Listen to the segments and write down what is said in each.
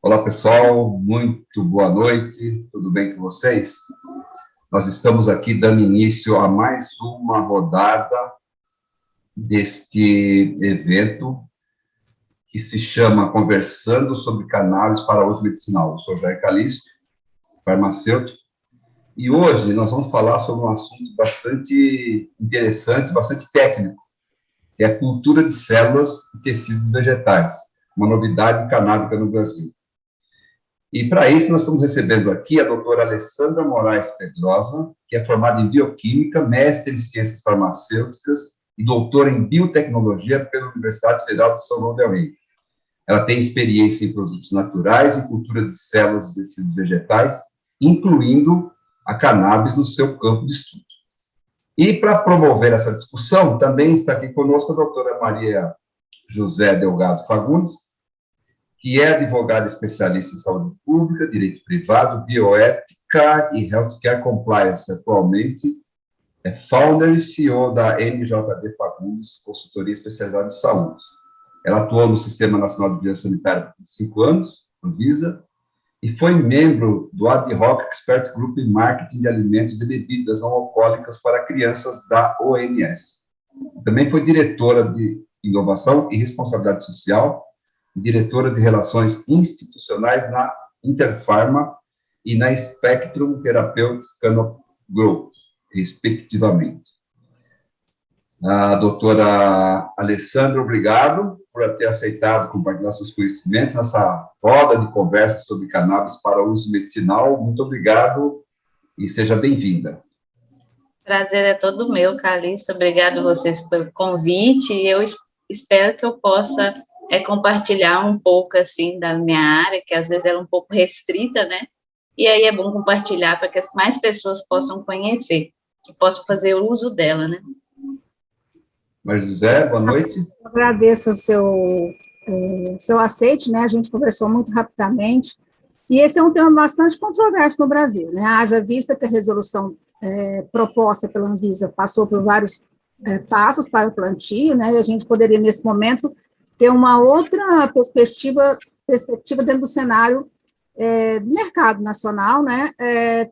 Olá, pessoal, muito boa noite, tudo bem com vocês? Nós estamos aqui dando início a mais uma rodada deste evento que se chama Conversando sobre Cannabis para Uso Medicinal. Eu sou Jair Calixto, farmacêutico, e hoje nós vamos falar sobre um assunto bastante interessante, bastante técnico, que é a cultura de células e tecidos vegetais, uma novidade canábica no Brasil. E, para isso, nós estamos recebendo aqui a doutora Alessandra Moraes Pedrosa, que é formada em Bioquímica, mestre em Ciências Farmacêuticas e doutora em Biotecnologia pela Universidade Federal de São João del Rei. Ela tem experiência em produtos naturais e cultura de células e tecidos vegetais, incluindo a cannabis no seu campo de estudo. E, para promover essa discussão, também está aqui conosco a doutora Maria José Delgado Fagundes, que é advogada especialista em saúde pública, direito privado, bioética e healthcare compliance. Atualmente é founder e CEO da MJD Fagundes, consultoria especializada em saúde. Ela atuou no Sistema Nacional de Vigilância Sanitária por 5 anos, Anvisa, e foi membro do Ad Hoc Expert Group em Marketing de Alimentos e Bebidas Não Alcoólicas para Crianças da OMS. Também foi diretora de Inovação e Responsabilidade Social e diretora de Relações Institucionais na Interpharma e na Spectrum Therapeutics Canop Group, respectivamente. A doutora Alessandra, obrigado por ter aceitado compartilhar seus conhecimentos nessa roda de conversa sobre cannabis para uso medicinal. Muito obrigado e seja bem-vinda. Prazer é todo meu, Calixto. Obrigado a vocês pelo convite. Eu espero que eu possa compartilhar um pouco, assim, da minha área, que às vezes ela é um pouco restrita, né? E aí é bom compartilhar para que as mais pessoas possam conhecer, que possam fazer uso dela, né? Maria José, boa noite. Eu agradeço o seu aceite, né? A gente conversou muito rapidamente, e esse é um tema bastante controverso no Brasil, né? Haja vista que a resolução proposta pela Anvisa passou por vários passos para o plantio, né? E a gente poderia, nesse momento, ter uma outra perspectiva dentro do cenário do mercado nacional, né?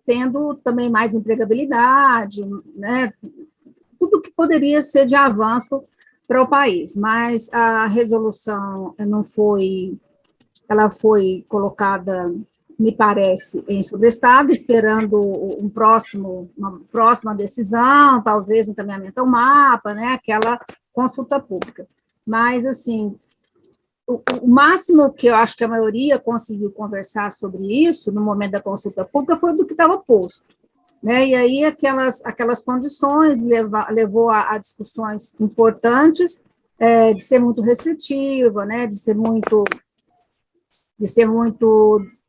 Tendo também mais empregabilidade, né? Tudo que poderia ser de avanço para o país, mas a resolução ela foi colocada, me parece, em sobrestado, esperando uma próxima decisão, talvez um encaminhamento ao mapa, né, aquela consulta pública. Mas, assim, o máximo que eu acho que a maioria conseguiu conversar sobre isso, no momento da consulta pública, foi do que estava posto. Né, e aí aquelas condições levou a discussões importantes, de ser muito restritiva, né,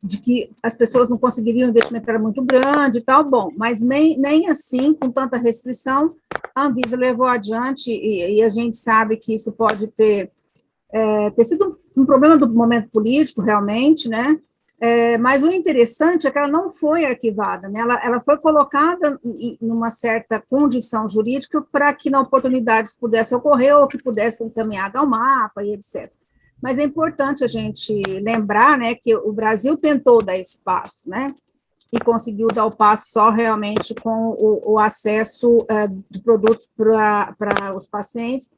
de que as pessoas não conseguiriam, o investimento era muito grande e tal, bom, mas nem assim, com tanta restrição, a Anvisa levou adiante, e a gente sabe que isso pode ter sido um problema do momento político, realmente, né, mas o interessante é que ela não foi arquivada, né? Ela foi colocada em uma certa condição jurídica para que, na oportunidade, isso pudesse ocorrer ou que pudesse ser encaminhado ao mapa e etc. Mas é importante a gente lembrar, né, que o Brasil tentou dar espaço, né, e conseguiu dar o passo só realmente com o acesso de produtos para os pacientes,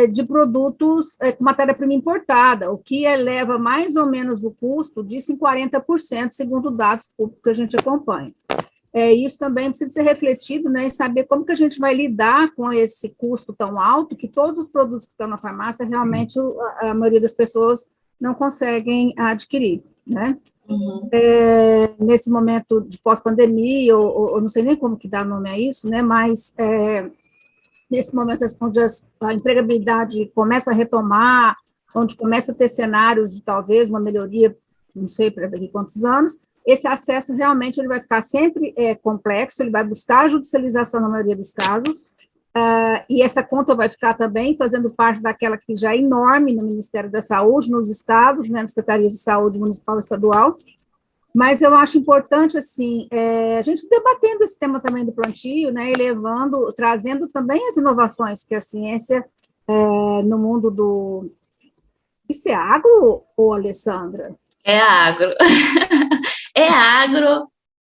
de produtos com matéria-prima importada, o que eleva mais ou menos o custo disso em 40%, segundo dados públicos que a gente acompanha. Isso também precisa ser refletido, né, em saber como que a gente vai lidar com esse custo tão alto, que todos os produtos que estão na farmácia, realmente, a maioria das pessoas não conseguem adquirir, né? Uhum. Nesse momento de pós-pandemia, ou não sei nem como que dá nome a isso, né, mas nesse momento onde a empregabilidade começa a retomar, onde começa a ter cenários de talvez uma melhoria, não sei para daqui quantos anos, esse acesso realmente ele vai ficar sempre complexo, ele vai buscar a judicialização na maioria dos casos, e essa conta vai ficar também fazendo parte daquela que já é enorme no Ministério da Saúde, nos estados, né, na Secretaria de Saúde Municipal e Estadual. Mas eu acho importante, assim, a gente debatendo esse tema também do plantio, né, trazendo também as inovações que a ciência, no mundo Isso é agro, ou Alessandra? É agro. É agro,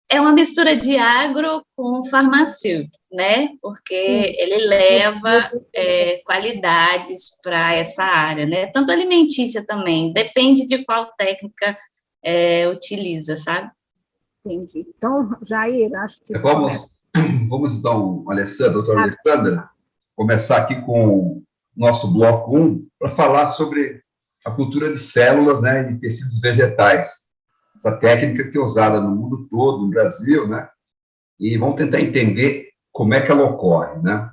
é uma mistura de agro com farmacêutico, né? Porque ele leva qualidades para essa área, né? Tanto alimentícia também, depende de qual técnica utiliza, sabe? Entendi. Então, Jair, acho que isso Vamos, vamos então, doutora Alessandra, começar aqui com o nosso bloco 1, para falar sobre a cultura de células, né, de tecidos vegetais. Essa técnica que é usada no mundo todo, no Brasil, né, e vamos tentar entender como é que ela ocorre, né.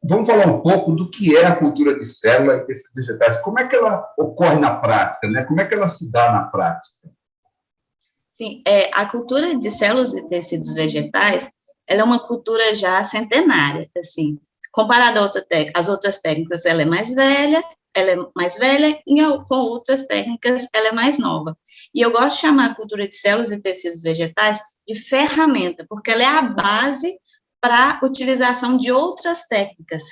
Vamos falar um pouco do que é a cultura de célula e tecidos vegetais. Como é que ela ocorre na prática, né? Como é que ela se dá na prática? Sim, a cultura de células e tecidos vegetais, ela é uma cultura já centenária, assim, comparada às outras técnicas, ela é mais velha, e com outras técnicas ela é mais nova. E eu gosto de chamar a cultura de células e tecidos vegetais de ferramenta, porque ela é a base para a utilização de outras técnicas.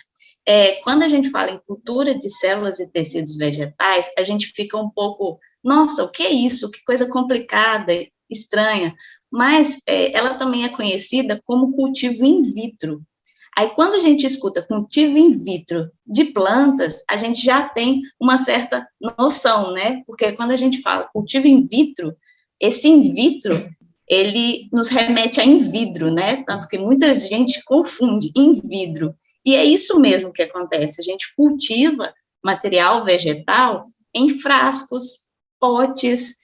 Quando a gente fala em cultura de células e tecidos vegetais, a gente fica um pouco, nossa, o que é isso? Que coisa complicada, estranha. Mas ela também é conhecida como cultivo in vitro. Aí, quando a gente escuta cultivo in vitro de plantas, a gente já tem uma certa noção, né? Porque quando a gente fala cultivo in vitro, esse in vitro, ele nos remete a in vidro, né? Tanto que muita gente confunde in vidro. E é isso mesmo que acontece. A gente cultiva material vegetal em frascos, potes,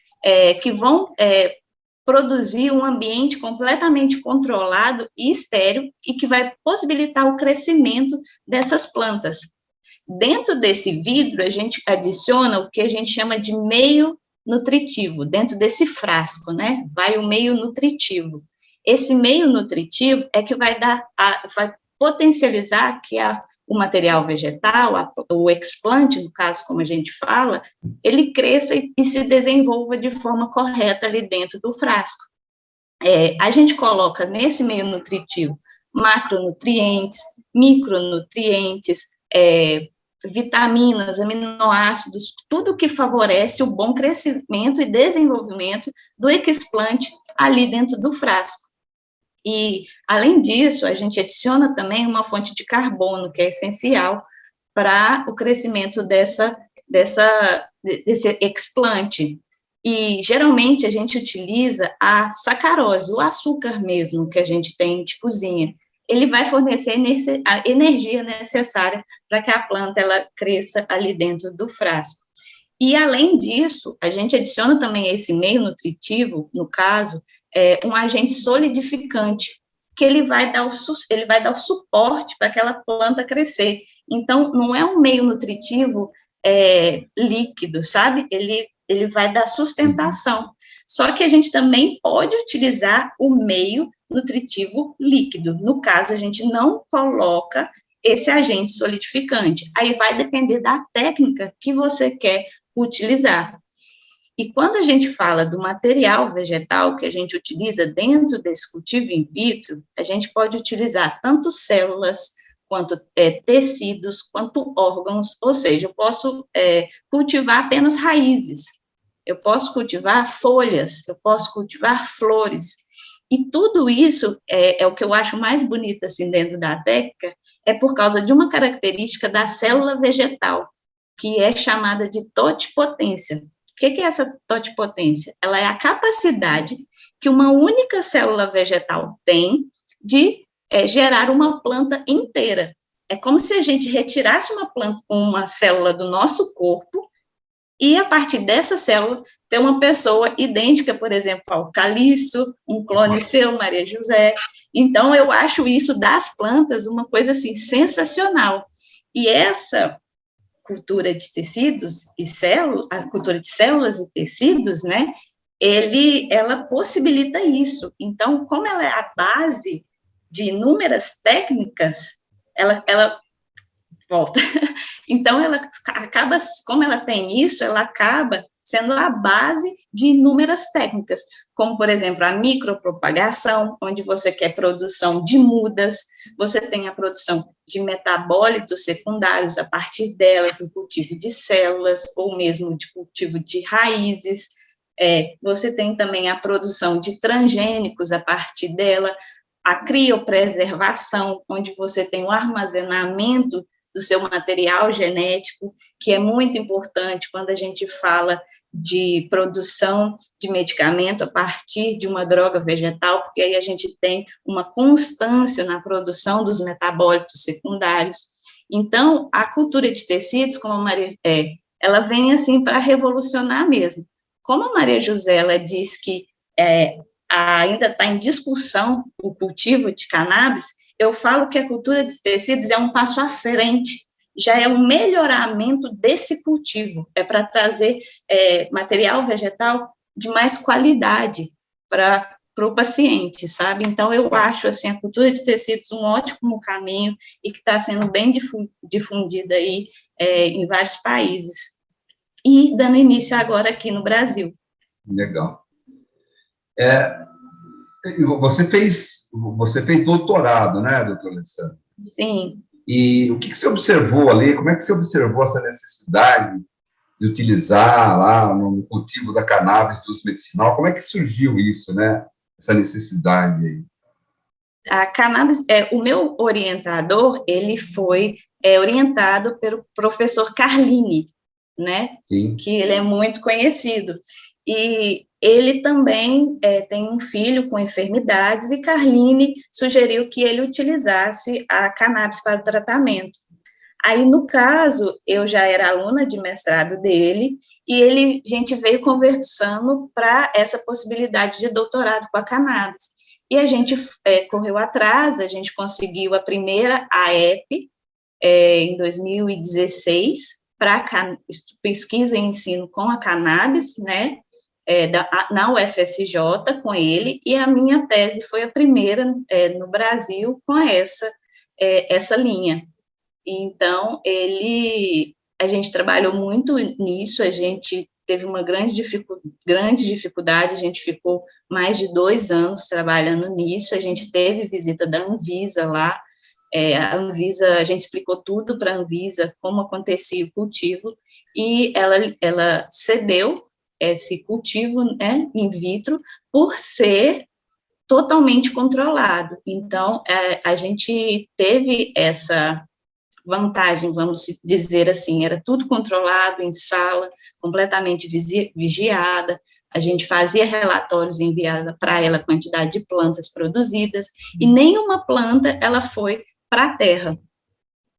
que vão produzir um ambiente completamente controlado e estéril e que vai possibilitar o crescimento dessas plantas. Dentro desse vidro, a gente adiciona o que a gente chama de meio nutritivo, dentro desse frasco, né? Vai o meio nutritivo. Esse meio nutritivo é que vai potencializar que o material vegetal, o explante, no caso, como a gente fala, ele cresça e se desenvolva de forma correta ali dentro do frasco. A gente coloca nesse meio nutritivo macronutrientes, micronutrientes, vitaminas, aminoácidos, tudo que favorece o bom crescimento e desenvolvimento do explante ali dentro do frasco. E, além disso, a gente adiciona também uma fonte de carbono, que é essencial para o crescimento desse explante. E, geralmente, a gente utiliza a sacarose, o açúcar mesmo que a gente tem de cozinha. Ele vai fornecer a energia necessária para que a planta ela cresça ali dentro do frasco. E, além disso, a gente adiciona também esse meio nutritivo, no caso, um agente solidificante, que ele vai dar o suporte para aquela planta crescer. Então, não é um meio nutritivo líquido, sabe? Ele vai dar sustentação. Só que a gente também pode utilizar o meio nutritivo líquido. No caso, a gente não coloca esse agente solidificante. Aí vai depender da técnica que você quer utilizar. E quando a gente fala do material vegetal que a gente utiliza dentro desse cultivo in vitro, a gente pode utilizar tanto células, quanto tecidos, quanto órgãos, ou seja, eu posso cultivar apenas raízes, eu posso cultivar folhas, eu posso cultivar flores, e tudo isso é o que eu acho mais bonito, assim, dentro da técnica, é por causa de uma característica da célula vegetal, que é chamada de totipotência. O que é essa totipotência? Ela é a capacidade que uma única célula vegetal tem de gerar uma planta inteira. É como se a gente retirasse uma célula do nosso corpo e, a partir dessa célula, ter uma pessoa idêntica, por exemplo, ao Calixto, um clone seu, Maria José. Então, eu acho isso das plantas uma coisa, assim, sensacional. E essa cultura de tecidos e células, a cultura de células e tecidos, né, ela possibilita isso. Então, como ela é a base de inúmeras técnicas, ela volta. Então, ela acaba, como ela tem isso, ela acaba sendo a base de inúmeras técnicas, como, por exemplo, a micropropagação, onde você quer produção de mudas, você tem a produção de metabólitos secundários a partir delas, no cultivo de células, ou mesmo de cultivo de raízes, você tem também a produção de transgênicos a partir dela, a criopreservação, onde você tem o armazenamento do seu material genético, que é muito importante quando a gente fala de produção de medicamento a partir de uma droga vegetal, porque aí a gente tem uma constância na produção dos metabólitos secundários. Então, a cultura de tecidos, como a Maria, ela vem assim para revolucionar mesmo. Como a Maria José, ela diz que ainda está em discussão o cultivo de cannabis, eu falo que a cultura de tecidos é um passo à frente, já é um melhoramento desse cultivo, é para trazer material vegetal de mais qualidade para o paciente, sabe? Então, eu acho, assim, a cultura de tecidos um ótimo caminho e que está sendo bem difundida aí em vários países. E dando início agora aqui no Brasil. Legal. Você fez doutorado, né, doutora Alessandra? Sim. E o que você observou ali? Como é que você observou essa necessidade de utilizar lá no cultivo da cannabis do uso medicinal? Como é que surgiu isso, né? Essa necessidade aí? A cannabis, o meu orientador, ele foi orientado pelo professor Carlini, né? Sim. Que ele é muito conhecido. E ele também tem um filho com enfermidades, e Carlini sugeriu que ele utilizasse a cannabis para o tratamento. Aí, no caso, eu já era aluna de mestrado dele, e a gente veio conversando para essa possibilidade de doutorado com a cannabis. E a gente correu atrás, a gente conseguiu a primeira AEP em 2016, para pesquisa e ensino com a cannabis, né, na UFSJ, com ele, e a minha tese foi a primeira no Brasil com essa linha. Então, a gente trabalhou muito nisso, a gente teve uma grande dificuldade, a gente ficou mais de 2 anos trabalhando nisso, a gente teve visita da Anvisa lá, a Anvisa, a gente explicou tudo para a Anvisa, como acontecia o cultivo, e ela cedeu esse cultivo, né, in vitro, por ser totalmente controlado. Então, a gente teve essa vantagem, vamos dizer assim, era tudo controlado em sala, completamente vigiada, a gente fazia relatórios enviados para ela, a quantidade de plantas produzidas, e nenhuma planta ela foi para a terra,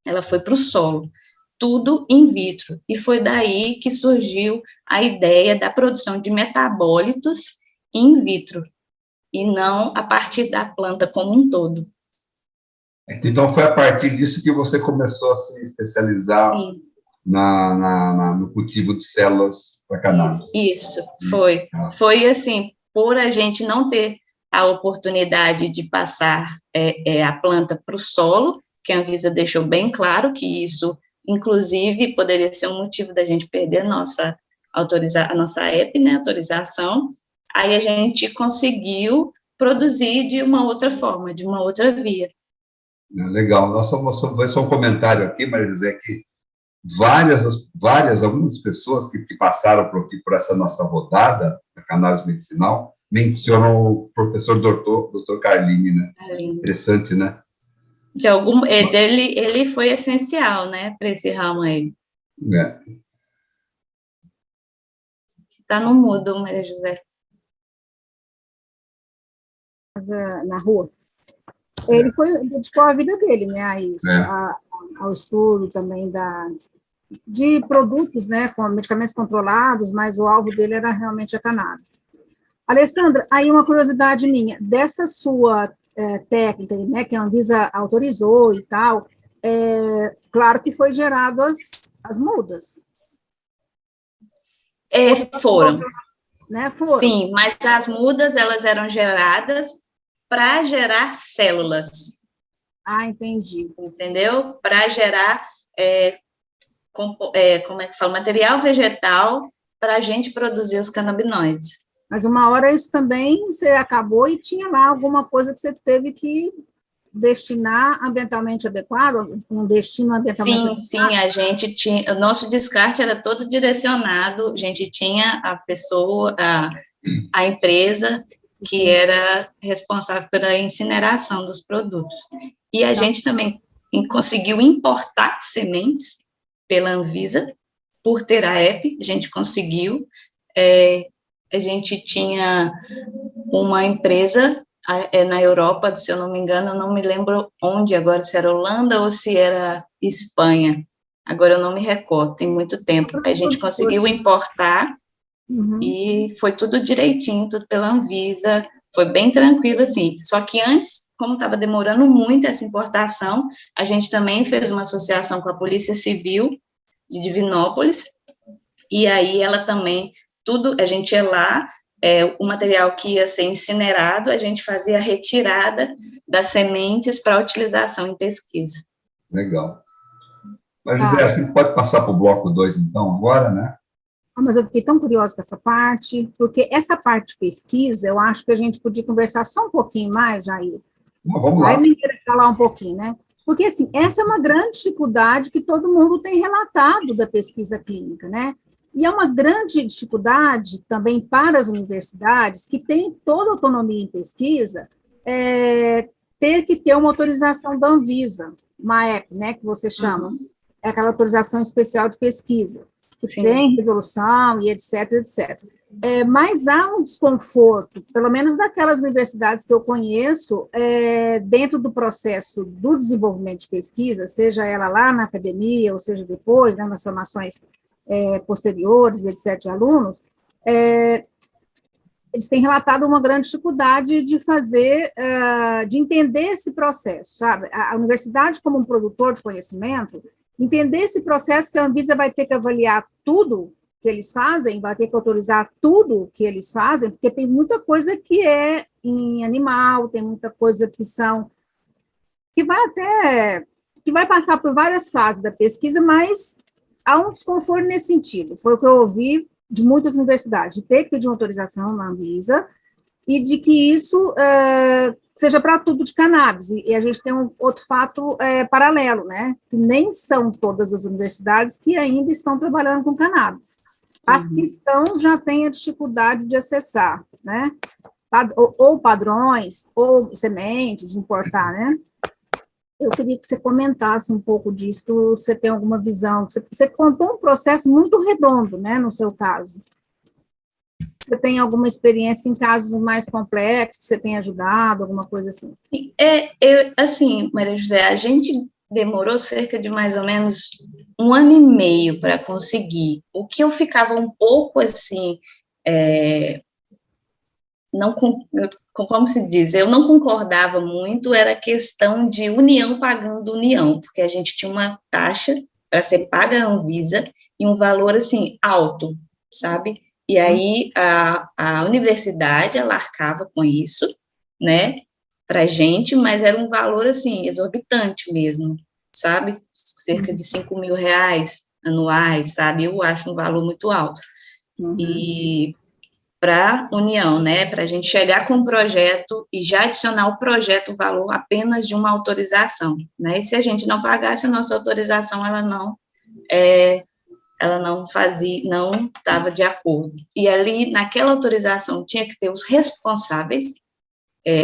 ela foi para o solo, tudo in vitro, e foi daí que surgiu a ideia da produção de metabólitos in vitro, e não a partir da planta como um todo. Então, foi a partir disso que você começou a se especializar no cultivo de células para cannabis. Isso, foi. Foi assim, por a gente não ter a oportunidade de passar a planta para o solo, que a Anvisa deixou bem claro que isso, inclusive, poderia ser um motivo da gente perder a nossa EP, né, autorização, aí a gente conseguiu produzir de uma outra forma, de uma outra via. Legal. Nós vamos fazer um comentário aqui, Maria José, que algumas pessoas que passaram por essa nossa rodada da cannabis medicinal mencionam o professor doutor Carlini, né? Carlini. Interessante, né? Ele foi essencial, né, para esse ramo aí. Está no mudo, Maria José. Na rua. Ele dedicou a vida dele, né, a isso, ao estudo também de produtos, né, com medicamentos controlados, mas o alvo dele era realmente a cannabis. Alessandra, aí uma curiosidade minha, dessa sua técnica, né, que a Anvisa autorizou e tal, claro que foi gerado as mudas. Foram. Né, foram. Sim, mas as mudas, elas eram geradas para gerar células. Ah, entendi. Entendeu? Para gerar, como é que fala, material vegetal para a gente produzir os canabinoides. Mas uma hora isso também você acabou e tinha lá alguma coisa que você teve que destinar ambientalmente adequado, um destino ambientalmente adequado? Sim, a gente tinha, o nosso descarte era todo direcionado, a gente tinha a pessoa, a empresa que era responsável pela incineração dos produtos. E a gente também conseguiu importar sementes pela Anvisa, por ter a app, a gente conseguiu, a gente tinha uma empresa na Europa, se eu não me engano, eu não me lembro onde agora, se era Holanda ou se era Espanha, agora eu não me recordo, tem muito tempo, a gente conseguiu importar, e foi tudo direitinho, tudo pela Anvisa, foi bem tranquilo, assim, só que antes, como estava demorando muito essa importação, a gente também fez uma associação com a Polícia Civil de Divinópolis, e aí ela também, tudo, a gente ia lá, o material que ia ser incinerado, a gente fazia a retirada das sementes para utilização em pesquisa. Legal. Mas, José, acho que pode passar para o bloco 2, então, agora, né? Mas eu fiquei tão curiosa com essa parte, porque essa parte de pesquisa, eu acho que a gente podia conversar só um pouquinho mais, Jair. Vamos lá. Vai me falar um pouquinho, né? Porque, assim, essa é uma grande dificuldade que todo mundo tem relatado da pesquisa clínica, né? E é uma grande dificuldade também para as universidades, que têm toda a autonomia em pesquisa, ter que ter uma autorização da Anvisa, uma app, né, que você chama, é aquela autorização especial de pesquisa, que Sim. tem resolução e etc, etc. Mas há um desconforto, pelo menos daquelas universidades que eu conheço, dentro do processo do desenvolvimento de pesquisa, seja ela lá na academia, ou seja depois, né, nas formações posteriores, etc., de alunos, eles têm relatado uma grande dificuldade de fazer, de entender esse processo, sabe? A universidade, como um produtor de conhecimento, entender esse processo que a Anvisa vai ter que avaliar tudo que eles fazem, vai ter que autorizar tudo que eles fazem, porque tem muita coisa que é em animal, tem muita coisa que vai passar por várias fases da pesquisa, mas há um desconforto nesse sentido. Foi o que eu ouvi de muitas universidades, de ter que pedir uma autorização na Anvisa, e de que isso seja para tudo de cannabis. E a gente tem um outro fato paralelo, né? Que nem são todas as universidades que ainda estão trabalhando com cannabis. As que estão já têm a dificuldade de acessar, né? Ou padrões, ou sementes, de importar, né? Eu queria que você comentasse um pouco disso, você tem alguma visão? Você contou um processo muito redondo, né, no seu caso. Você tem alguma experiência em casos mais complexos, que você tem ajudado, alguma coisa assim? Assim, Maria José, a gente demorou cerca de mais ou menos 1 ano e meio para conseguir. O que eu ficava um pouco, assim, como se diz, eu não concordava muito, era a questão de União pagando União, porque a gente tinha uma taxa para ser paga a Anvisa e um valor, assim, alto, sabe? E aí a universidade, ela arcava com isso, né, para a gente, mas era um valor, assim, exorbitante mesmo, sabe? Cerca de R$5.000 anuais, sabe? Eu acho um valor muito alto. E para a União, né, para a gente chegar com um projeto e já adicionar ao projeto o valor apenas de uma autorização, né, e se a gente não pagasse a nossa autorização, ela não estava de acordo. E ali, naquela autorização, tinha que ter os responsáveis,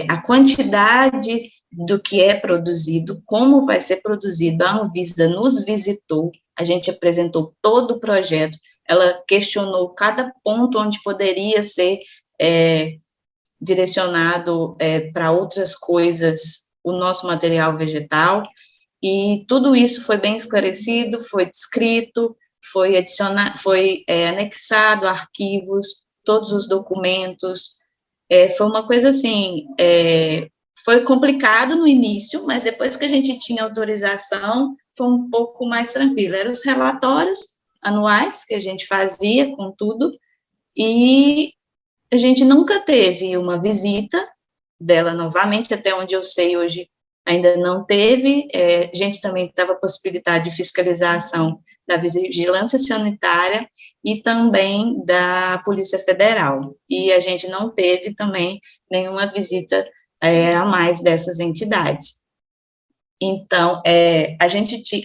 a quantidade do que é produzido, como vai ser produzido, a Anvisa nos visitou, a gente apresentou todo o projeto, ela questionou cada ponto onde poderia ser direcionado para outras coisas o nosso material vegetal, e tudo isso foi bem esclarecido, foi descrito, foi anexado arquivos, todos os documentos, foi uma coisa assim, foi complicado no início, mas depois que a gente tinha autorização, foi um pouco mais tranquilo. Eram os relatórios anuais que a gente fazia com tudo, e a gente nunca teve uma visita dela novamente, até onde eu sei hoje, ainda não teve, a gente também estava a possibilidade de fiscalização da vigilância sanitária e também da Polícia Federal, e a gente não teve também nenhuma visita a mais dessas entidades. Então, a gente tinha,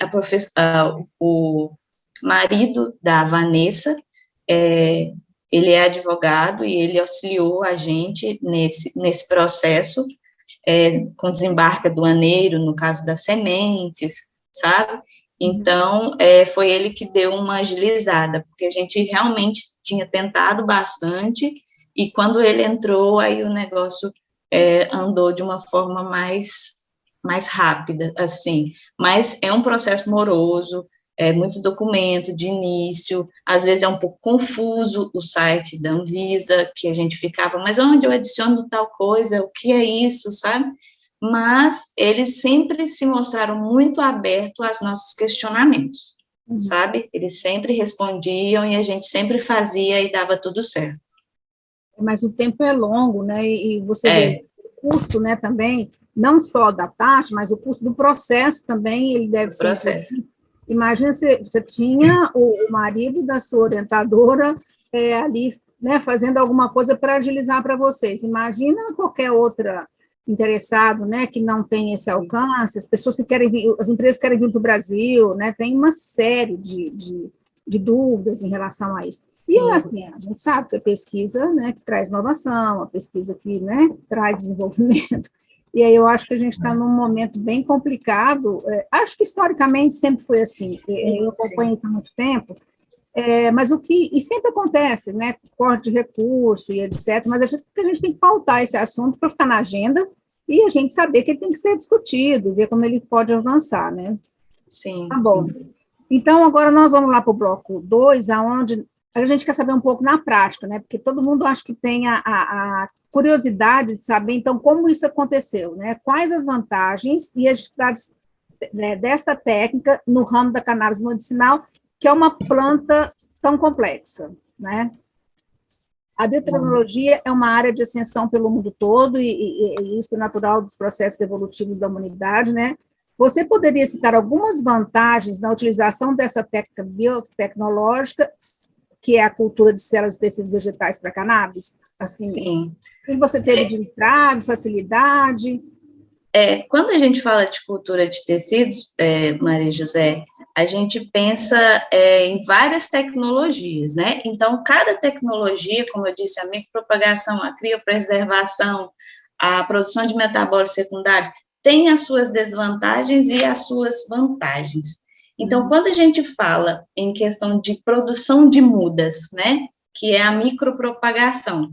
o marido da Vanessa, ele é advogado e ele auxiliou a gente nesse processo, com desembarque aduaneiro, no caso das sementes, sabe? Então, foi ele que deu uma agilizada, porque a gente realmente tinha tentado bastante, e quando ele entrou, aí o negócio andou de uma forma mais rápida, assim, mas é um processo moroso, muito documento de início, às vezes é um pouco confuso o site da Anvisa, que a gente ficava, mas onde eu adiciono tal coisa, o que é isso, sabe? Mas eles sempre se mostraram muito abertos aos nossos questionamentos, sabe? Eles sempre respondiam e a gente sempre fazia e dava tudo certo. Mas o tempo é longo, né, e você vê o custo, né, também, não só da taxa, mas o custo do processo também, ele deve ser... Imagina, você tinha o marido da sua orientadora ali, né, fazendo alguma coisa para agilizar para vocês. Imagina qualquer outra interessado, né, que não tem esse alcance, as pessoas que querem vir, as empresas querem vir para o Brasil, né, tem uma série de dúvidas em relação a isso. E, assim, a gente sabe que a pesquisa, né, que traz inovação, a pesquisa que, né, traz desenvolvimento. E aí eu acho que a gente está num momento bem complicado, acho que historicamente sempre foi assim, eu acompanho isso há muito tempo, mas e sempre acontece, né, corte de recurso e etc., mas a gente tem que pautar esse assunto para ficar na agenda e a gente saber que ele tem que ser discutido, ver como ele pode avançar, né? Sim. Tá bom. Então, agora nós vamos lá para o bloco 2, onde a gente quer saber um pouco na prática, né, porque todo mundo acha que tem a curiosidade de saber, então, como isso aconteceu, né? Quais as vantagens e as dificuldades, né, desta técnica no ramo da cannabis medicinal, que é uma planta tão complexa, né? A biotecnologia é uma área de ascensão pelo mundo todo, e isso é natural dos processos evolutivos da humanidade, né? Você poderia citar algumas vantagens na utilização dessa técnica biotecnológica, que é a cultura de células e tecidos vegetais para cannabis? Assim, sim. O que você teve de entrave, facilidade? Quando a gente fala de cultura de tecidos, Maria José, a gente pensa em várias tecnologias, né? Então, cada tecnologia, como eu disse, a micropropagação, a criopreservação, a produção de metabólitos secundários, tem as suas desvantagens e as suas vantagens. Então, quando a gente fala em questão de produção de mudas, né, que é a micropropagação,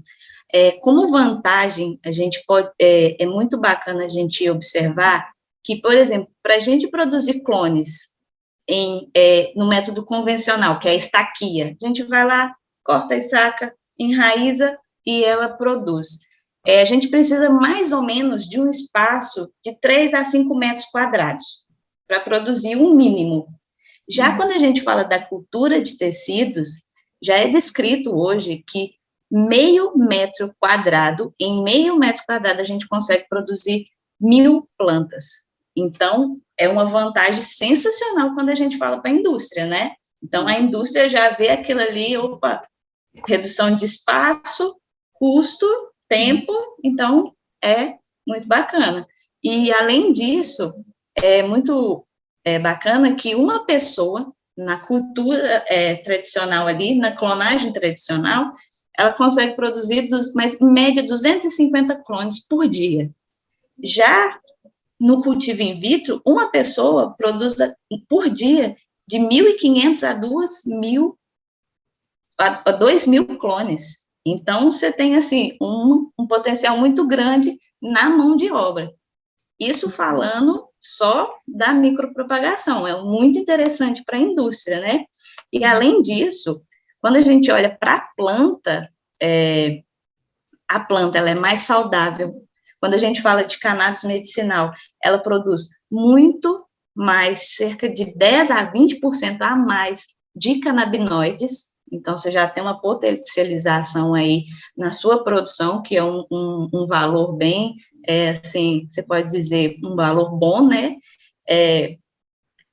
como vantagem, a gente pode, é muito bacana a gente observar que, por exemplo, para a gente produzir clones no método convencional, que é a estaquia, a gente vai lá, corta e saca, enraiza e ela produz. A gente precisa mais ou menos de um espaço de 3 a 5 metros quadrados para produzir um mínimo. Já quando a gente fala da cultura de tecidos, já é descrito hoje que meio metro quadrado, em meio metro quadrado a gente consegue produzir 1000 plantas. Então, é uma vantagem sensacional quando a gente fala para a indústria, né? Então, a indústria já vê aquilo ali, opa, redução de espaço, custo, tempo, então, é muito bacana. E, além disso, é muito bacana que uma pessoa, na cultura tradicional ali, na clonagem tradicional, ela consegue produzir, em média, 250 clones por dia. Já no cultivo in vitro, uma pessoa produz por dia de 1.500 a 2.000 clones. Então, você tem, assim, um potencial muito grande na mão de obra. Isso falando só da micropropagação, é muito interessante para a indústria, né? E, além disso, quando a gente olha para a planta ela é mais saudável. Quando a gente fala de cannabis medicinal, ela produz muito mais, cerca de 10 a 20% a mais de canabinoides Então, você já tem uma potencialização aí na sua produção, que é um valor bem, assim, você pode dizer, um valor bom, né?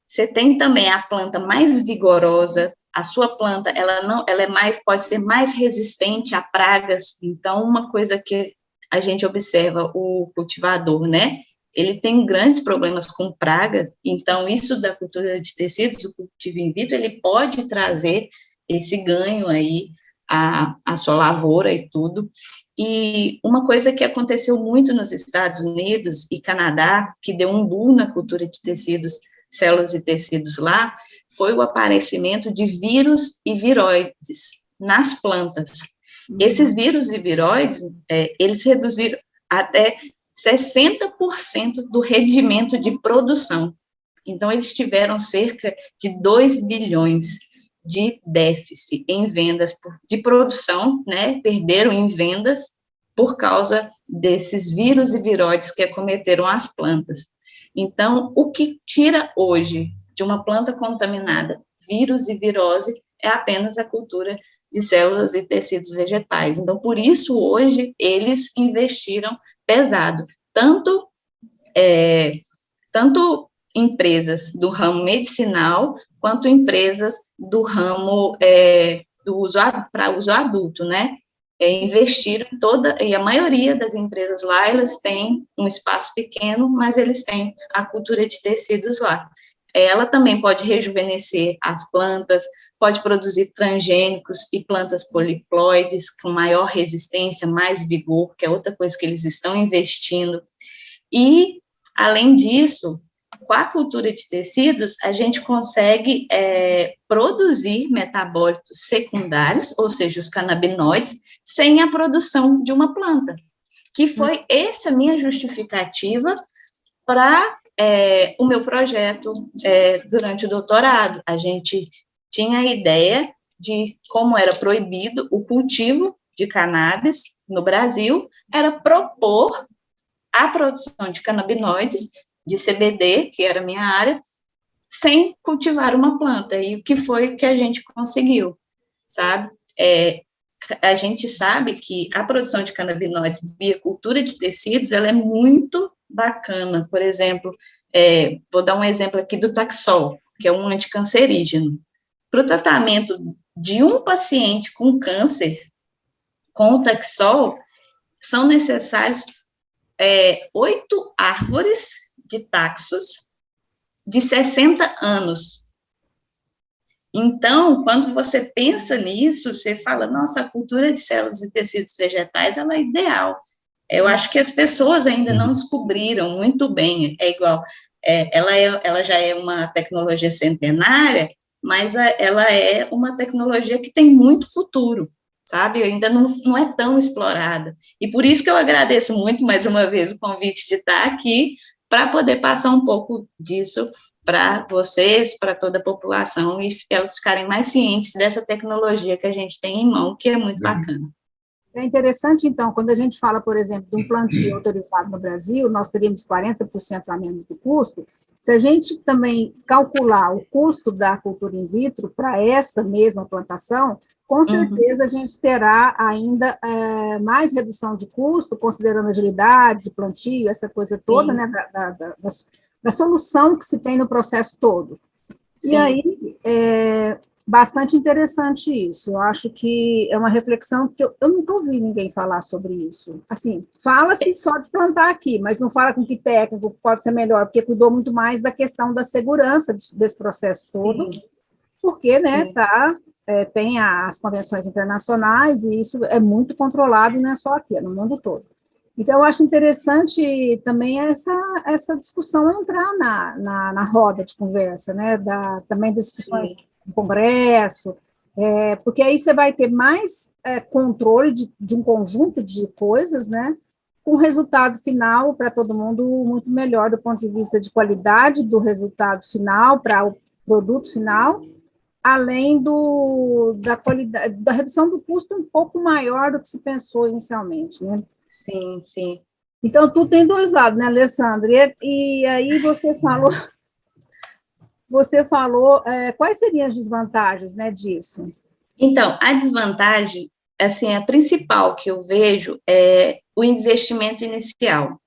Você tem também a planta mais vigorosa, a sua planta, ela é mais, pode ser mais resistente a pragas. Então, uma coisa que a gente observa, o cultivador, né? Ele tem grandes problemas com pragas, então isso da cultura de tecidos, o cultivo in vitro, ele pode trazer esse ganho aí à sua lavoura e tudo. E uma coisa que aconteceu muito nos Estados Unidos e Canadá, que deu um boom na cultura de tecidos, células e tecidos lá, foi o aparecimento de vírus e viroides nas plantas. Esses vírus e viroides, eles reduziram até 60% do rendimento de produção. Então, eles tiveram cerca de 2 bilhões de déficit em vendas de produção, né, perderam em vendas por causa desses vírus e viroides que acometeram as plantas. Então, o que tira hoje de uma planta contaminada vírus e virose é apenas a cultura de células e tecidos vegetais. Então, por isso, hoje, eles investiram pesado, tanto empresas do ramo medicinal, quanto empresas do ramo do uso para uso adulto, né? Investiram e a maioria das empresas lá, elas têm um espaço pequeno, mas eles têm a cultura de tecidos lá. Ela também pode rejuvenescer as plantas, pode produzir transgênicos e plantas poliploides com maior resistência, mais vigor, que é outra coisa que eles estão investindo. E, além disso, com a cultura de tecidos, a gente consegue produzir metabólitos secundários, ou seja, os canabinoides, sem a produção de uma planta, que foi essa minha justificativa para o meu projeto durante o doutorado. A gente tinha a ideia de como era proibido o cultivo de cannabis no Brasil, era propor a produção de canabinoides, de CBD, que era a minha área, sem cultivar uma planta. E o que foi que a gente conseguiu, sabe? A gente sabe que a produção de canabinoides via cultura de tecidos, ela é muito bacana. Por exemplo, vou dar um exemplo aqui do Taxol, que é um anticancerígeno. Para o tratamento de um paciente com câncer, com o Taxol, são necessários 8 árvores de taxos de 60 anos. Então, quando você pensa nisso, você fala, nossa, a cultura de células e tecidos vegetais, ela é ideal. Eu acho que as pessoas ainda não descobriram muito bem, ela já é uma tecnologia centenária, mas ela é uma tecnologia que tem muito futuro, sabe? Ainda não é tão explorada. E por isso que eu agradeço muito, mais uma vez, o convite de estar aqui, para poder passar um pouco disso para vocês, para toda a população, e elas ficarem mais cientes dessa tecnologia que a gente tem em mão, que é muito bacana. É interessante, então, quando a gente fala, por exemplo, de um plantio autorizado no Brasil, nós teríamos 40% a menos do custo. Se a gente também calcular o custo da cultura in vitro para essa mesma plantação, com certeza a gente terá ainda mais redução de custo, considerando agilidade de plantio, essa coisa toda, né, da solução que se tem no processo todo. Sim. E aí, bastante interessante isso. Eu acho que é uma reflexão que eu nunca ouvi ninguém falar sobre isso. Assim, fala-se só de plantar aqui, mas não fala com que técnico pode ser melhor, porque cuidou muito mais da questão da segurança desse processo todo, sim, porque, né, tem as convenções internacionais e isso é muito controlado, não é só aqui, é no mundo todo. Então, eu acho interessante também essa discussão entrar na roda de conversa, né, também das discussões no Congresso, porque aí você vai ter mais controle de um conjunto de coisas, né, com resultado final para todo mundo muito melhor do ponto de vista de qualidade do resultado final para o produto final, além da qualidade, da redução do custo um pouco maior do que se pensou inicialmente, né? Sim, sim. Então, tu tem dois lados, né, Alessandra? E aí você falou quais seriam as desvantagens, né, disso? Então, a desvantagem, assim, a principal que eu vejo é o investimento inicial,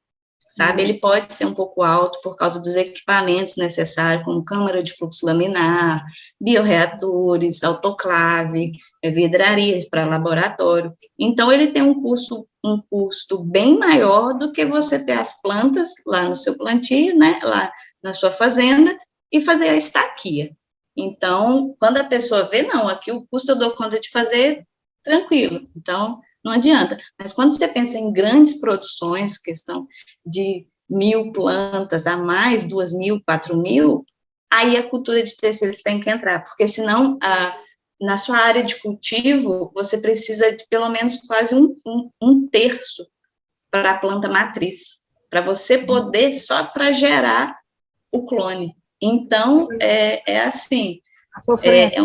sabe? Ele pode ser um pouco alto por causa dos equipamentos necessários, como câmara de fluxo laminar, bioreatores, autoclave, vidrarias para laboratório. Então, ele tem um custo bem maior do que você ter as plantas lá no seu plantio, né, lá na sua fazenda, e fazer a estaquia. Então, quando a pessoa vê, não, aqui o custo eu dou conta de fazer tranquilo. Então, não adianta. Mas quando você pensa em grandes produções, questão de 1.000 plantas a mais, 2.000, 4.000, aí a cultura de tecidos tem que entrar, porque senão, na sua área de cultivo, você precisa de pelo menos quase um terço para a planta matriz, para você poder, só para gerar o clone. Então, assim, A sofrência,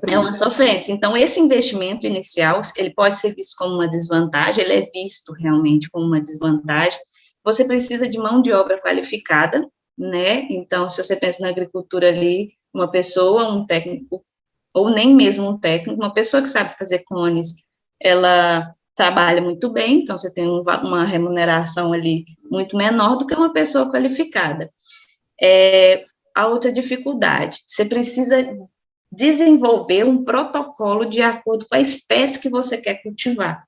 é uma sofrência. Então, esse investimento inicial, ele pode ser visto como uma desvantagem, ele é visto realmente como uma desvantagem. Você precisa de mão de obra qualificada, né? Então, se você pensa na agricultura ali, uma pessoa, um técnico, ou nem mesmo um técnico, uma pessoa que sabe fazer clones, ela trabalha muito bem, então você tem uma remuneração ali muito menor do que uma pessoa qualificada. A outra dificuldade, você precisa desenvolver um protocolo de acordo com a espécie que você quer cultivar.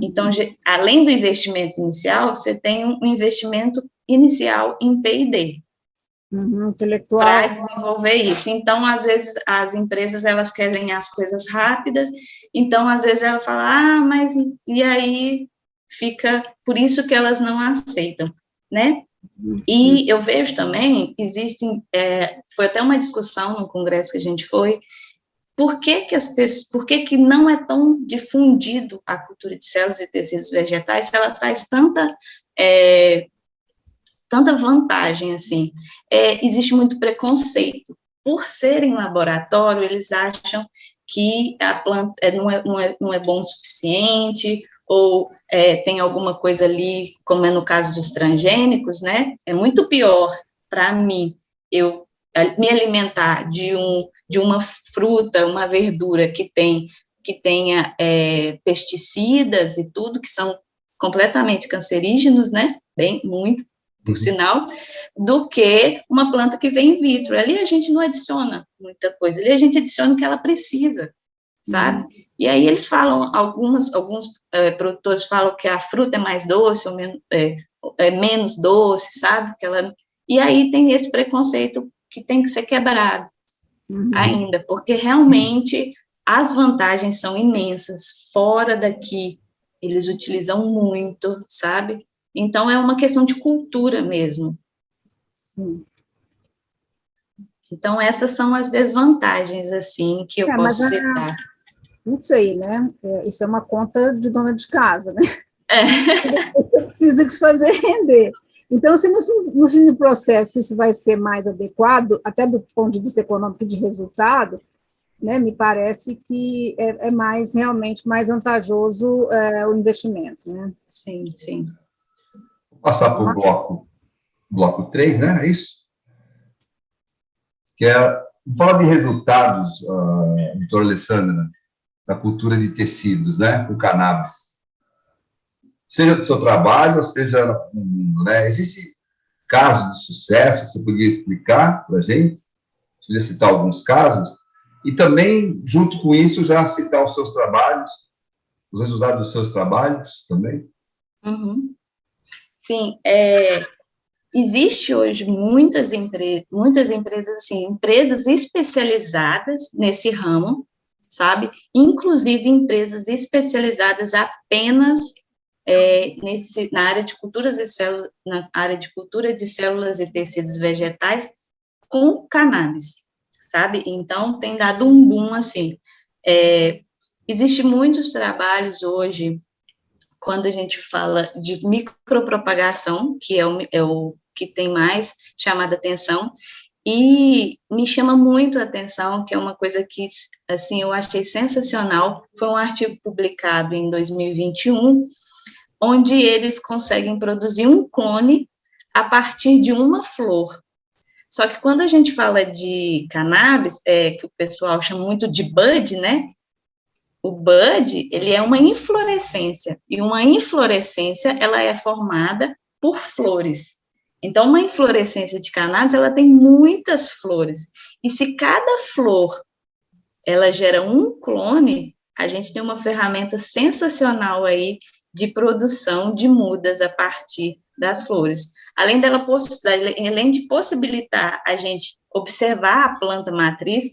Então, além do investimento inicial, você tem um investimento inicial em P&D. Intelectual. Para desenvolver isso. Então, às vezes, as empresas, elas querem as coisas rápidas, então, às vezes, ela fala, mas, e aí, fica, por isso que elas não aceitam, né? E eu vejo também, foi até uma discussão no congresso que a gente foi, por que não é tão difundido a cultura de células e tecidos vegetais se ela traz tanta vantagem, assim? Existe muito preconceito. Por ser em laboratório, eles acham que a planta não é bom o suficiente, ou tem alguma coisa ali, como é no caso dos transgênicos, né? É muito pior para mim eu me alimentar de uma fruta, uma verdura que tenha pesticidas e tudo, que são completamente cancerígenos, né? Muito, por sinal, do que uma planta que vem in vitro. Ali a gente não adiciona muita coisa, ali a gente adiciona o que ela precisa, sabe? E aí eles falam, alguns produtores falam que a fruta é mais doce, ou menos doce, sabe? E aí tem esse preconceito que tem que ser quebrado ainda, porque realmente as vantagens são imensas, fora daqui eles utilizam muito, sabe? Então, é uma questão de cultura mesmo. Sim. Então, essas são as desvantagens, assim, que eu posso citar. Não sei, né? Isso é uma conta de dona de casa, né? Você precisa de fazer render. Então, se no fim do processo isso vai ser mais adequado, até do ponto de vista econômico e de resultado, né, me parece que é realmente mais vantajoso o investimento, né? Sim, sim. Vou passar para o bloco 3, né? É isso? Que fala de resultados, doutora Alessandra, da cultura de tecidos, né? Com cannabis. Seja do seu trabalho, ou seja no mundo, né? Existe casos de sucesso que você poderia explicar para a gente? Você podia citar alguns casos? E também, junto com isso, já citar os seus trabalhos, os resultados dos seus trabalhos também? Sim, existe hoje muitas empresas, assim, empresas especializadas nesse ramo, sabe? Inclusive empresas especializadas apenas na área de culturas de células, na área de cultura de células e tecidos vegetais com cannabis, sabe? Então, tem dado um boom, assim. Existem muitos trabalhos hoje, quando a gente fala de micropropagação, que é o que tem mais chamado a atenção, e me chama muito a atenção, que é uma coisa que, assim, eu achei sensacional, foi um artigo publicado em 2021, onde eles conseguem produzir um clone a partir de uma flor. Só que quando a gente fala de cannabis, que o pessoal chama muito de bud, né? O bud, ele é uma inflorescência, e uma inflorescência, ela é formada por flores. Então, uma inflorescência de cannabis, ela tem muitas flores, e se cada flor, ela gera um clone, a gente tem uma ferramenta sensacional aí de produção de mudas a partir das flores. Além de possibilitar a gente observar a planta matriz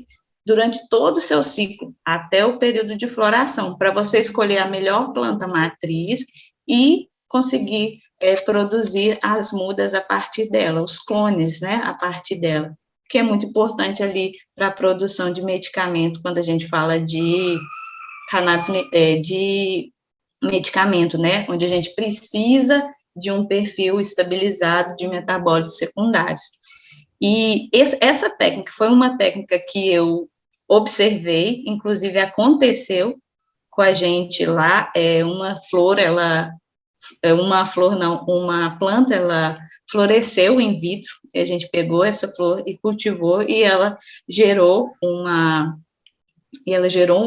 durante todo o seu ciclo, até o período de floração, para você escolher a melhor planta matriz e conseguir produzir as mudas a partir dela, os clones, né, a partir dela, que é muito importante ali para a produção de medicamento, quando a gente fala de cannabis, de medicamento, né, onde a gente precisa de um perfil estabilizado de metabólitos secundários. E essa técnica foi uma técnica que eu observei, inclusive aconteceu com a gente lá, uma planta, ela floresceu in vitro, e a gente pegou essa flor e cultivou, e ela gerou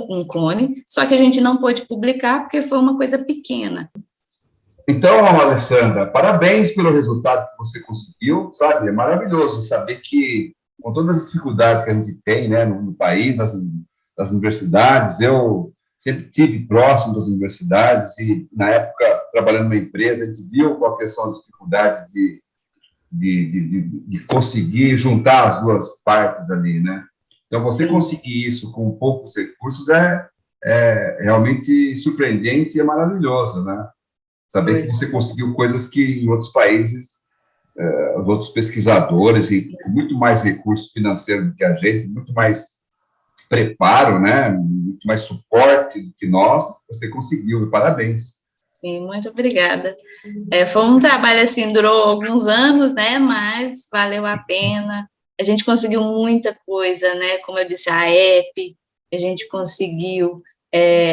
um clone, só que a gente não pôde publicar porque foi uma coisa pequena. Então, Alessandra, parabéns pelo resultado que você conseguiu, sabe? É maravilhoso saber que, com todas as dificuldades que a gente tem, né, no país, nas universidades, eu sempre estive próximo das universidades e, na época, trabalhando numa empresa, a gente viu quais são as dificuldades de conseguir juntar as duas partes ali, né? Então, você conseguir isso com poucos recursos é realmente surpreendente e é maravilhoso, né? Saber que você conseguiu coisas que em outros países, os outros pesquisadores, e com muito mais recursos financeiros do que a gente, muito mais preparo, né? Muito mais suporte do que nós, você conseguiu, parabéns. Sim, muito obrigada. Foi um trabalho, assim, durou alguns anos, né, mas valeu a pena. A gente conseguiu muita coisa, né, como eu disse, a EP, a gente conseguiu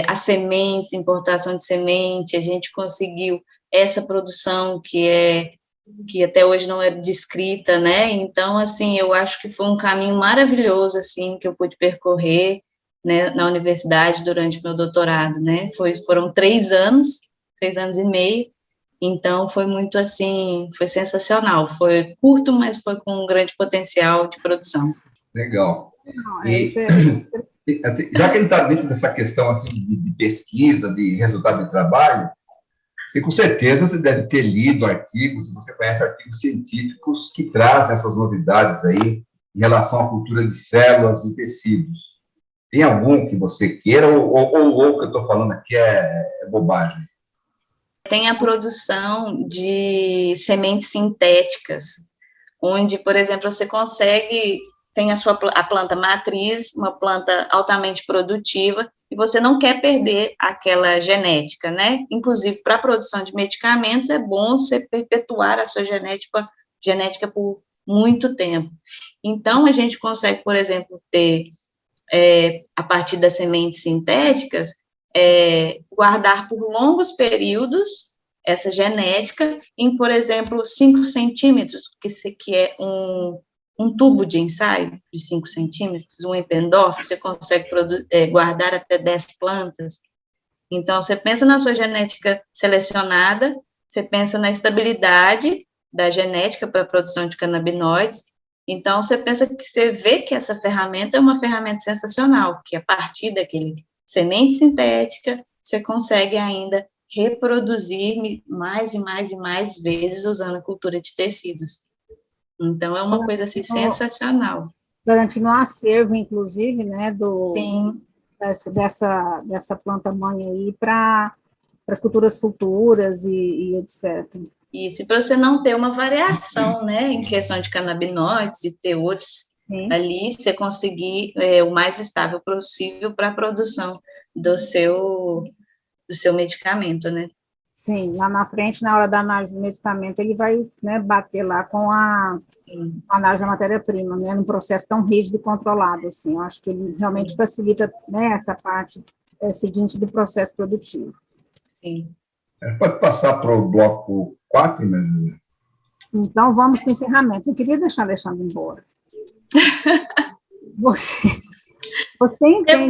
as sementes, importação de semente, a gente conseguiu essa produção que até hoje não é descrita, né, então, assim, eu acho que foi um caminho maravilhoso, assim, que eu pude percorrer, né, na universidade durante o meu doutorado, né, foram 3 anos e meio, então foi muito, assim, foi sensacional, foi curto, mas foi com um grande potencial de produção. Legal. Já que ele está dentro dessa questão assim, de pesquisa, de resultado de trabalho, você com certeza você deve ter lido artigos, você conhece artigos científicos que trazem essas novidades aí em relação à cultura de células e tecidos. Tem algum que você queira ou o que eu estou falando aqui é bobagem? Tem a produção de sementes sintéticas, onde, por exemplo, você tem a planta matriz, uma planta altamente produtiva, e você não quer perder aquela genética, né? Inclusive, para a produção de medicamentos, é bom você perpetuar a sua genética por muito tempo. Então, a gente consegue, por exemplo, ter, a partir das sementes sintéticas, guardar por longos períodos essa genética em, por exemplo, 5 centímetros, que é um tubo de ensaio de 5 centímetros, um Eppendorf, você consegue guardar até 10 plantas. Então, você pensa na sua genética selecionada, você pensa na estabilidade da genética para a produção de canabinoides, então, você vê que essa ferramenta é uma ferramenta sensacional, que a partir daquele semente sintética, você consegue ainda reproduzir mais e mais e mais vezes usando a cultura de tecidos. Então, é uma coisa, assim, sensacional. Garantindo um acervo, inclusive, né, Sim. dessa planta-mãe aí para as culturas futuras e etc. Isso, para você não ter uma variação, né, em questão de canabinoides e teores ali, você conseguir o mais estável possível para a produção do seu medicamento, né? Sim, lá na frente, na hora da análise do medicamento, ele vai, né, bater lá com a análise da matéria-prima, né, num processo tão rígido e controlado, assim. Eu acho que ele realmente facilita, né, essa parte seguinte do processo produtivo. Sim. Pode passar para o bloco 4, mesmo? Então, vamos para o encerramento. Eu queria deixar Alexandre embora. Você entende?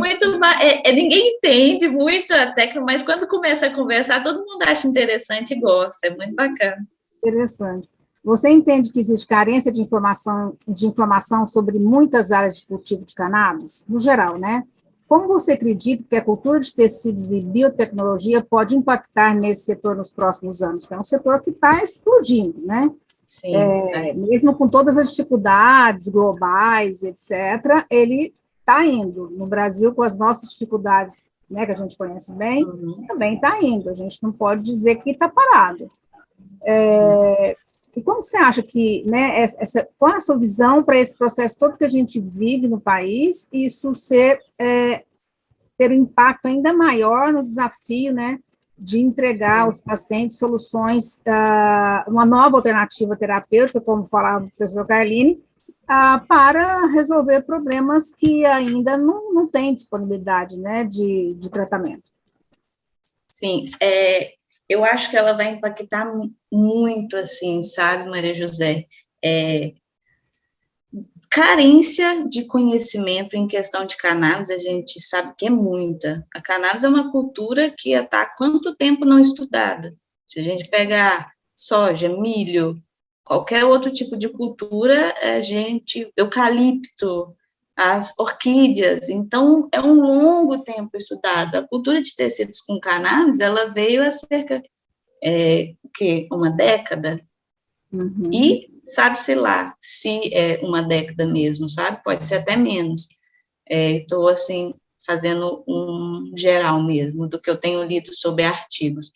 Ninguém entende muito a técnica, mas quando começa a conversar, todo mundo acha interessante e gosta, é muito bacana. Interessante. Você entende que existe carência de informação sobre muitas áreas de cultivo de cannabis, no geral, né? Como você acredita que a cultura de tecidos e biotecnologia pode impactar nesse setor nos próximos anos? É um setor que está explodindo, né? Sim. Mesmo com todas as dificuldades globais, etc., ele está indo. No Brasil, com as nossas dificuldades, né, que a gente conhece bem, também está indo. A gente não pode dizer que está parado. E como você acha que, né, qual é a sua visão para esse processo todo que a gente vive no país, isso ter um impacto ainda maior no desafio, né, de entregar aos pacientes soluções, uma nova alternativa terapêutica, como falava o professor Carline, para resolver problemas que ainda não têm disponibilidade, né, de tratamento? Sim, eu acho que ela vai impactar muito, assim, sabe, Maria José? Carência de conhecimento em questão de cannabis, a gente sabe que é muita. A cannabis é uma cultura que está há quanto tempo não estudada? Se a gente pegar soja, milho, qualquer outro tipo de cultura, eucalipto, as orquídeas, então é um longo tempo estudado. A cultura de tecidos com cannabis, ela veio há cerca uma década, e sabe-se lá se é uma década mesmo, sabe? Pode ser até menos. Estou, assim, fazendo um geral mesmo do que eu tenho lido sobre artigos.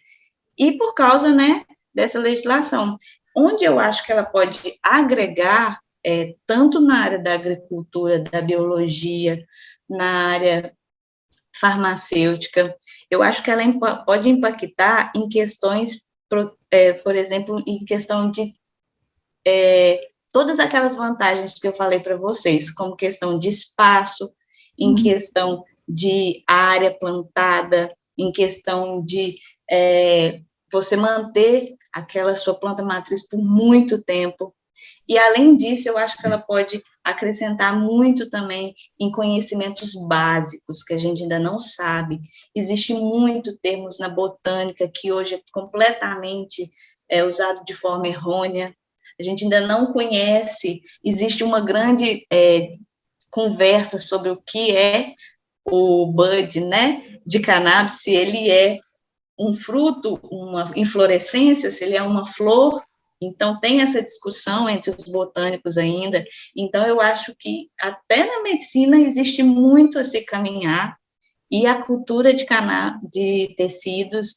E por causa, né, dessa legislação, onde eu acho que ela pode agregar, tanto na área da agricultura, da biologia, na área farmacêutica, eu acho que ela pode impactar em questões, por exemplo, em questão de todas aquelas vantagens que eu falei para vocês, como questão de espaço, em questão de área plantada, em questão de você manter aquela sua planta matriz por muito tempo. E, além disso, eu acho que ela pode acrescentar muito também em conhecimentos básicos, que a gente ainda não sabe. Existe muito termos na botânica que hoje é completamente usado de forma errônea. A gente ainda não conhece, existe uma grande conversa sobre o que é o bud, né, de cannabis, se ele é um fruto, uma inflorescência, se ele é uma flor. Então, tem essa discussão entre os botânicos ainda. Então, eu acho que até na medicina existe muito a se caminhar, e a cultura de tecidos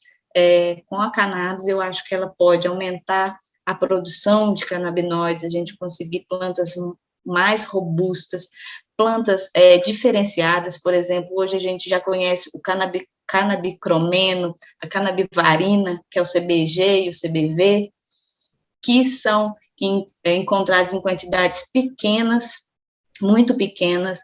com a cannabis, eu acho que ela pode aumentar a produção de canabinoides, a gente conseguir plantas mais robustas, plantas diferenciadas. Por exemplo, hoje a gente já conhece o canabicromeno, a canabivarina, que é o CBG e o CBV, que são encontrados em quantidades pequenas, muito pequenas,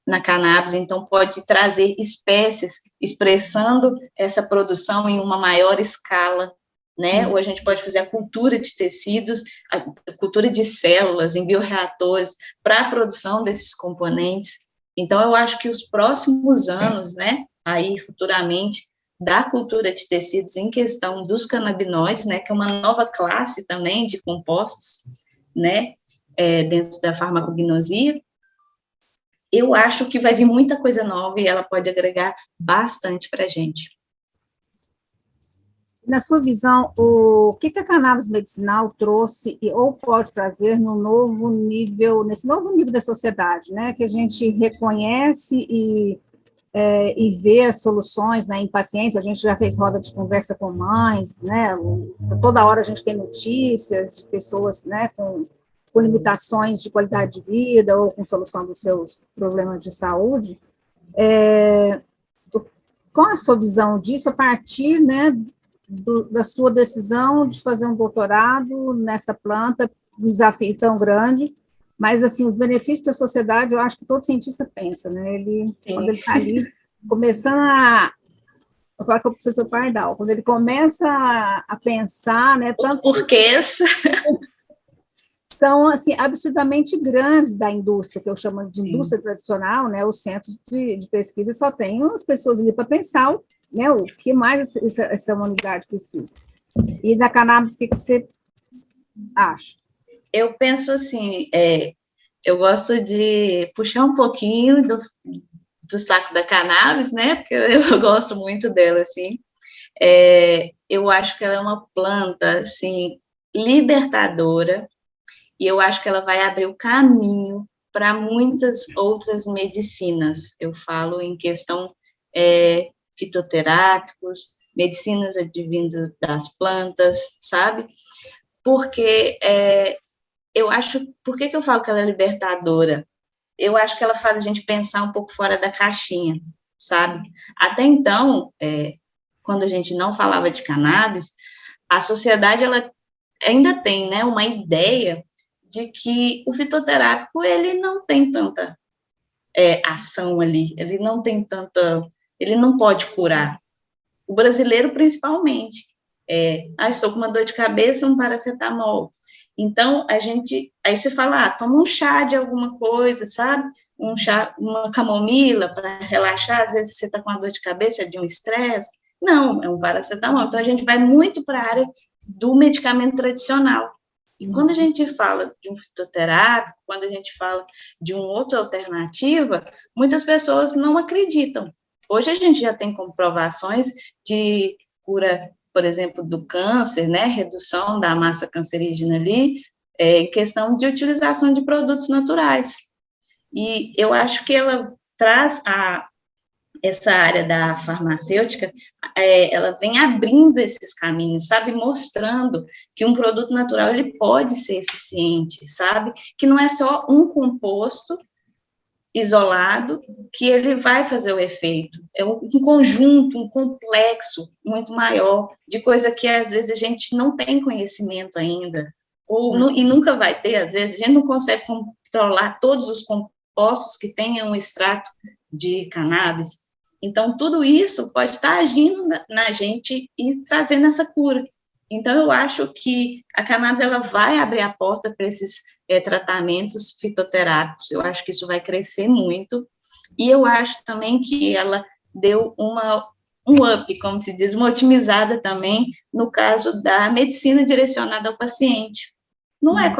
na cannabis. Então pode trazer espécies expressando essa produção em uma maior escala, né? Ou a gente pode fazer a cultura de tecidos, a cultura de células em bioreatores para a produção desses componentes. Então, eu acho que os próximos anos, né, aí futuramente, da cultura de tecidos em questão dos canabinoides, né, que é uma nova classe também de compostos, né, dentro da farmacognosia, eu acho que vai vir muita coisa nova e ela pode agregar bastante para a gente. Na sua visão, o que a cannabis medicinal trouxe ou pode trazer nesse novo nível da sociedade, né, que a gente reconhece e ver as soluções, né, em pacientes? A gente já fez roda de conversa com mães, né, toda hora a gente tem notícias de pessoas, né, com limitações de qualidade de vida ou com solução dos seus problemas de saúde. Qual a sua visão disso a partir, né, da sua decisão de fazer um doutorado nessa planta, um desafio tão grande, mas, assim, os benefícios para a sociedade, eu acho que todo cientista pensa, né, quando ele está ali, começando vou falar com o professor Pardal, quando ele começa a pensar, né, os porquês. são, assim, absurdamente grandes da indústria, que eu chamo de indústria tradicional, né, os centros de pesquisa só têm as pessoas ali para pensar, né, o que mais essa humanidade precisa. E da cannabis, o que você acha? Eu penso assim, eu gosto de puxar um pouquinho do saco da cannabis, né, porque eu gosto muito dela, assim. Eu acho que ela é uma planta, assim, libertadora, e eu acho que ela vai abrir o caminho para muitas outras medicinas. Eu falo em questão fitoterápicos, medicinas advindo das plantas, sabe? Porque eu acho, por que eu falo que ela é libertadora? Eu acho que ela faz a gente pensar um pouco fora da caixinha, sabe? Até então, quando a gente não falava de cannabis, a sociedade, ela ainda tem, né, uma ideia de que o fitoterápico, ele não tem tanta ação ali, ele não tem tanta, ele não pode curar. O brasileiro, principalmente. Estou com uma dor de cabeça, um paracetamol. Então, aí você fala, toma um chá de alguma coisa, sabe? Um chá, uma camomila para relaxar, às vezes você está com uma dor de cabeça, de um estresse. Não, é um paracetamol. Então, a gente vai muito para a área do medicamento tradicional. E quando a gente fala de um fitoterápico, quando a gente fala de uma outra alternativa, muitas pessoas não acreditam. Hoje a gente já tem comprovações de cura, por exemplo, do câncer, né, redução da massa cancerígena ali, em questão de utilização de produtos naturais. E eu acho que ela traz essa área da farmacêutica, ela vem abrindo esses caminhos, sabe, mostrando que um produto natural, ele pode ser eficiente, sabe, que não é só um composto isolado que ele vai fazer o efeito, é um conjunto, um complexo muito maior de coisa que às vezes a gente não tem conhecimento ainda, e nunca vai ter, às vezes a gente não consegue controlar todos os compostos que tenham um extrato de cannabis. Então, tudo isso pode estar agindo na gente e trazendo essa cura. Então, eu acho que a cannabis, ela vai abrir a porta para esses tratamentos fitoterápicos. Eu acho que isso vai crescer muito. E eu acho também que ela deu um up, como se diz, uma otimizada também no caso da medicina direcionada ao paciente. Não é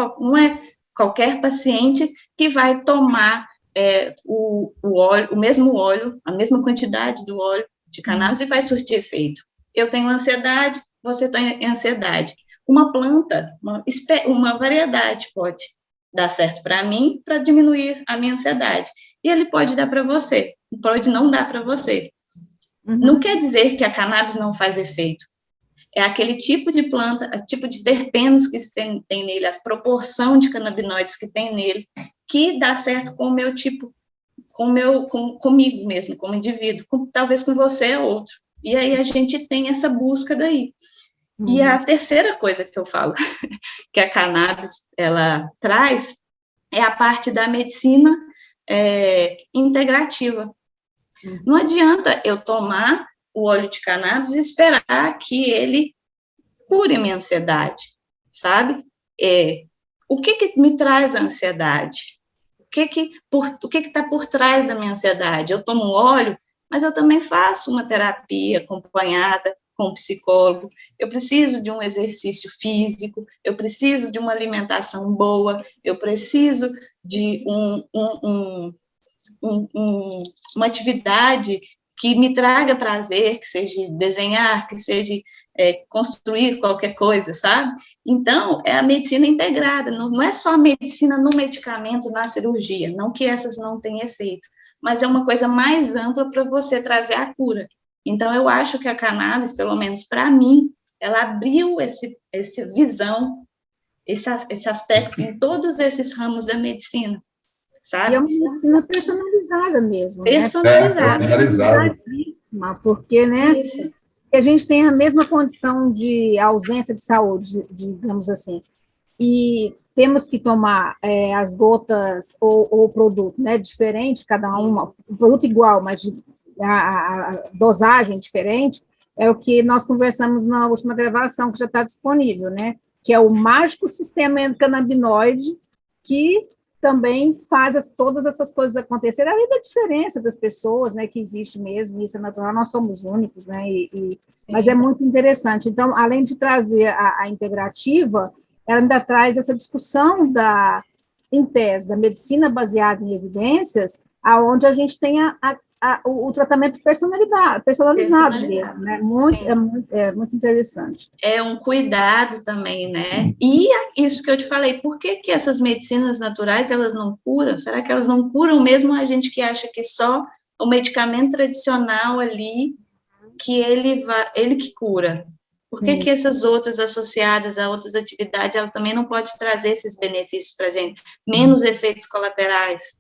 qualquer paciente que vai tomar o óleo, o mesmo óleo, a mesma quantidade do óleo de cannabis e vai surtir efeito. Eu tenho ansiedade, você tem ansiedade. Uma planta, uma variedade pode dar certo para mim, para diminuir a minha ansiedade. E ele pode dar para você, pode não dar para você. Não quer dizer que a cannabis não faz efeito. É aquele tipo de planta, o tipo de terpenos que tem nele, a proporção de canabinoides que tem nele, que dá certo com o meu tipo, comigo mesmo, como indivíduo, talvez com você é outro. E aí a gente tem essa busca daí. E a terceira coisa que eu falo, que a cannabis, ela traz, é a parte da medicina integrativa. Não adianta eu tomar o óleo de cannabis e esperar que ele cure minha ansiedade, sabe? O que me traz a ansiedade? O que está por trás da minha ansiedade? Eu tomo óleo, mas eu também faço uma terapia acompanhada com um psicólogo, eu preciso de um exercício físico, eu preciso de uma alimentação boa, eu preciso de uma atividade que me traga prazer, que seja desenhar, que seja construir qualquer coisa, sabe? Então, é a medicina integrada, não é só a medicina no medicamento, na cirurgia, não que essas não tenham efeito, mas é uma coisa mais ampla para você trazer a cura. Então, eu acho que a cannabis, pelo menos para mim, ela abriu essa visão, esse aspecto em todos esses ramos da medicina, sabe? E é uma medicina personalizada mesmo, personalizada. Né? Personalizada. Porque, né, a gente tem a mesma condição de ausência de saúde, digamos assim, e temos que tomar as gotas ou o produto, né, diferente, cada uma, o produto igual, mas a dosagem diferente, é o que nós conversamos na última gravação, que já está disponível, né, que é o mágico sistema endocannabinoide, que também faz todas essas coisas acontecerem, além da diferença das pessoas, né, que existe mesmo, isso é natural, nós somos únicos, né, mas é muito interessante. Então, além de trazer a integrativa, ela ainda traz essa discussão em tese, da medicina baseada em evidências, aonde a gente tem o tratamento personalizado mesmo, né? É muito interessante. É um cuidado também, né? E isso que eu te falei, por que essas medicinas naturais, elas não curam? Será que elas não curam mesmo a gente que acha que só o medicamento tradicional ali, que ele que cura? Por que essas outras associadas a outras atividades, ela também não pode trazer esses benefícios para a gente? Menos efeitos colaterais.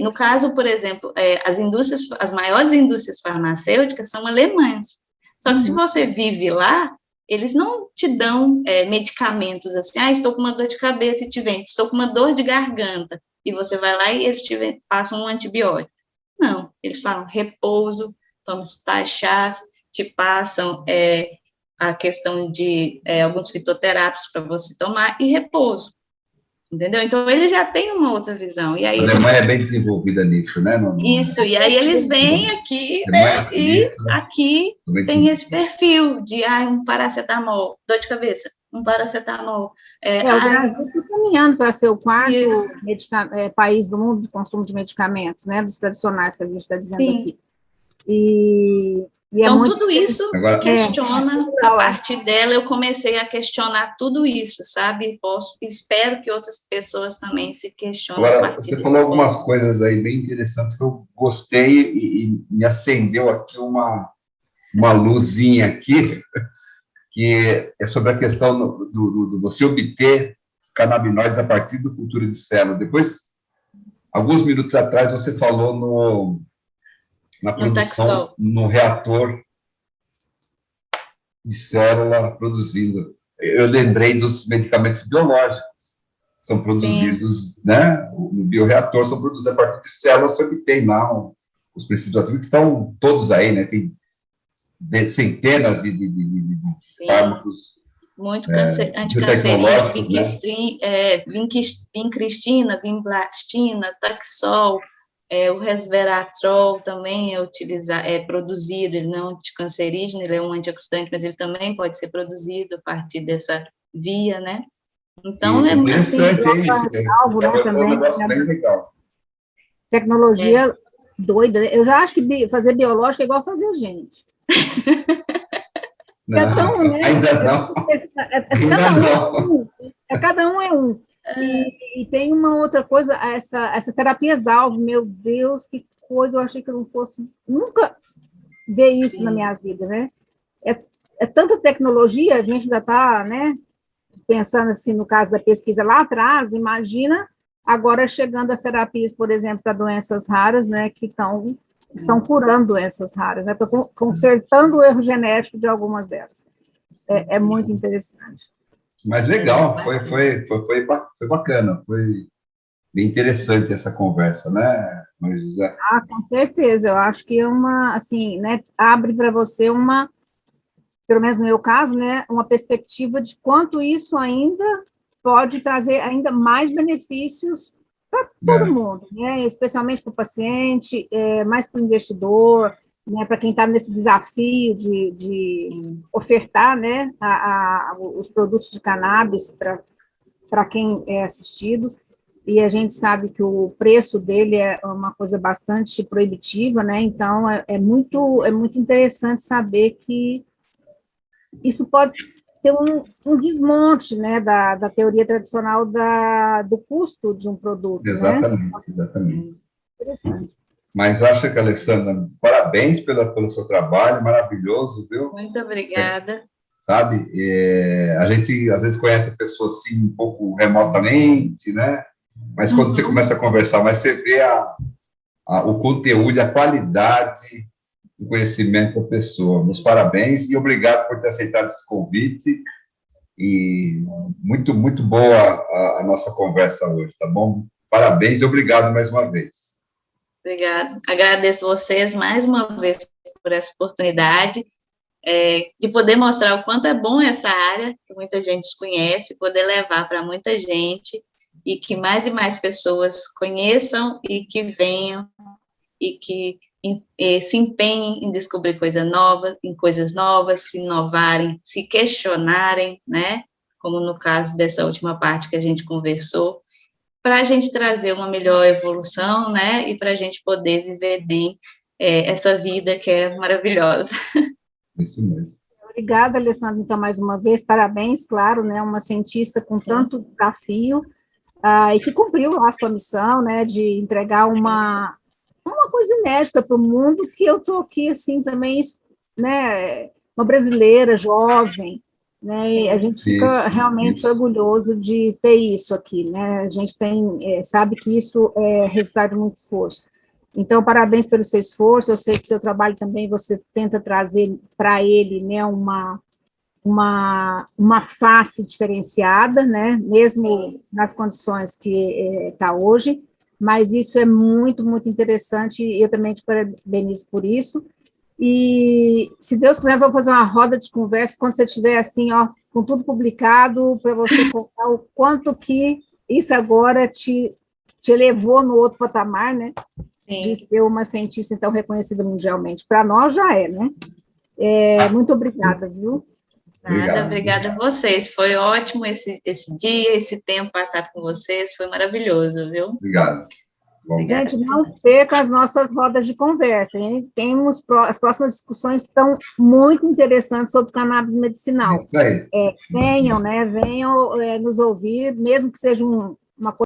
No caso, por exemplo, as maiores indústrias farmacêuticas são alemãs. Só que se você vive lá, eles não te dão medicamentos assim, estou com uma dor de cabeça e te vem, estou com uma dor de garganta, e você vai lá e eles passam um antibiótico. Não, eles falam repouso, tome tais chás, te passam a questão de alguns fitoterápicos para você tomar e repouso. Entendeu? Então, eles já têm uma outra visão. E aí a Alemanha é bem desenvolvida nisso, né? Isso, e aí eles vêm aqui, né, e aqui tem esse perfil de um paracetamol, dor de cabeça, um paracetamol. O Brasil está caminhando para ser o quarto país do mundo de consumo de medicamentos, né? Dos tradicionais que a gente está dizendo aqui. Então, tudo isso questiona, a partir dela eu comecei a questionar tudo isso, sabe? Espero que outras pessoas também se questionem a partir você falou algumas coisas aí bem interessantes que eu gostei e me acendeu aqui uma luzinha aqui, que é sobre a questão do você obter canabinoides a partir da cultura de célula. Depois, alguns minutos atrás, você falou na produção, no reator de célula produzindo. Eu lembrei dos medicamentos biológicos, são produzidos, né, no bioreator, são produzidos a partir de células, só que tem lá os princípios ativos que estão todos aí, né, tem centenas de fármacos. Muito anticancerígeno, vincristina, vimblastina, taxol, o resveratrol também é produzido, ele não é um anticancerígeno, ele é um antioxidante, mas ele também pode ser produzido a partir dessa via, né? Então, é assim... um negócio bem legal. Tecnologia doida. Eu já acho que fazer biológico é igual fazer gente. Não, ainda não. Cada um é um. E tem uma outra coisa, essas terapias-alvo, meu Deus, que coisa, eu achei que eu não fosse nunca ver isso na minha vida, né? É tanta tecnologia, a gente ainda está, né, pensando assim, no caso da pesquisa lá atrás, imagina agora chegando as terapias, por exemplo, para doenças raras, né, que estão curando doenças raras, né, consertando o erro genético de algumas delas. É muito interessante. Mas legal, foi bacana, foi bem interessante essa conversa, né, Maria José? Com certeza, eu acho que assim, né, abre para você pelo menos no meu caso, né, uma perspectiva de quanto isso ainda pode trazer ainda mais benefícios para todo mundo, né, especialmente para o paciente, mais para o investidor, né, para quem está nesse desafio de ofertar, né, os produtos de cannabis para quem é assistido, e a gente sabe que o preço dele é uma coisa bastante proibitiva, né, então é muito interessante saber que isso pode ter um desmonte, né, da teoria tradicional do custo de um produto, exatamente, né? Exatamente. Interessante. Mas acho que, Alessandra, parabéns pelo seu trabalho, maravilhoso, viu? Muito obrigada. Sabe, a gente às vezes conhece a pessoa assim um pouco remotamente, né? Mas quando você começa a conversar, mas você vê o conteúdo, a qualidade do conhecimento da pessoa. Meus parabéns e obrigado por ter aceitado esse convite. E muito, muito boa a nossa conversa hoje, tá bom? Parabéns e obrigado mais uma vez. Obrigada. Agradeço vocês mais uma vez por essa oportunidade de poder mostrar o quanto é bom essa área, que muita gente desconhece, poder levar para muita gente, e que mais e mais pessoas conheçam e que venham, e que se empenhem em descobrir coisas novas, se inovarem, se questionarem, né, como no caso dessa última parte que a gente conversou, para a gente trazer uma melhor evolução, né, e para a gente poder viver bem essa vida que é maravilhosa. Isso mesmo. Obrigada, Alessandra, então, mais uma vez, parabéns, claro, né, uma cientista com tanto desafio, e que cumpriu a sua missão, né, de entregar uma coisa inédita para o mundo, que eu estou aqui, assim, também, né, uma brasileira, jovem, né, e a gente fica realmente orgulhoso de ter isso aqui, né, a gente sabe que isso é resultado de muito esforço. Então, parabéns pelo seu esforço, eu sei que seu trabalho também, você tenta trazer para ele, né, uma face diferenciada, né, mesmo nas condições que está hoje, mas isso é muito, muito interessante, e eu também te parabenizo por isso, e se Deus quiser, nós vamos fazer uma roda de conversa, quando você estiver assim, ó, com tudo publicado, para você contar o quanto que isso agora te elevou no outro patamar, né, de ser uma cientista, então, reconhecida mundialmente. Para nós já é, né? Muito obrigada, viu? Nada, obrigada a vocês. Foi ótimo esse dia, esse tempo passado com vocês, foi maravilhoso, viu? Obrigado. Obrigada. Gente, não perca as nossas rodas de conversa, hein? As próximas discussões estão muito interessantes sobre cannabis medicinal. Venham, né? Venham nos ouvir, mesmo que seja uma coisa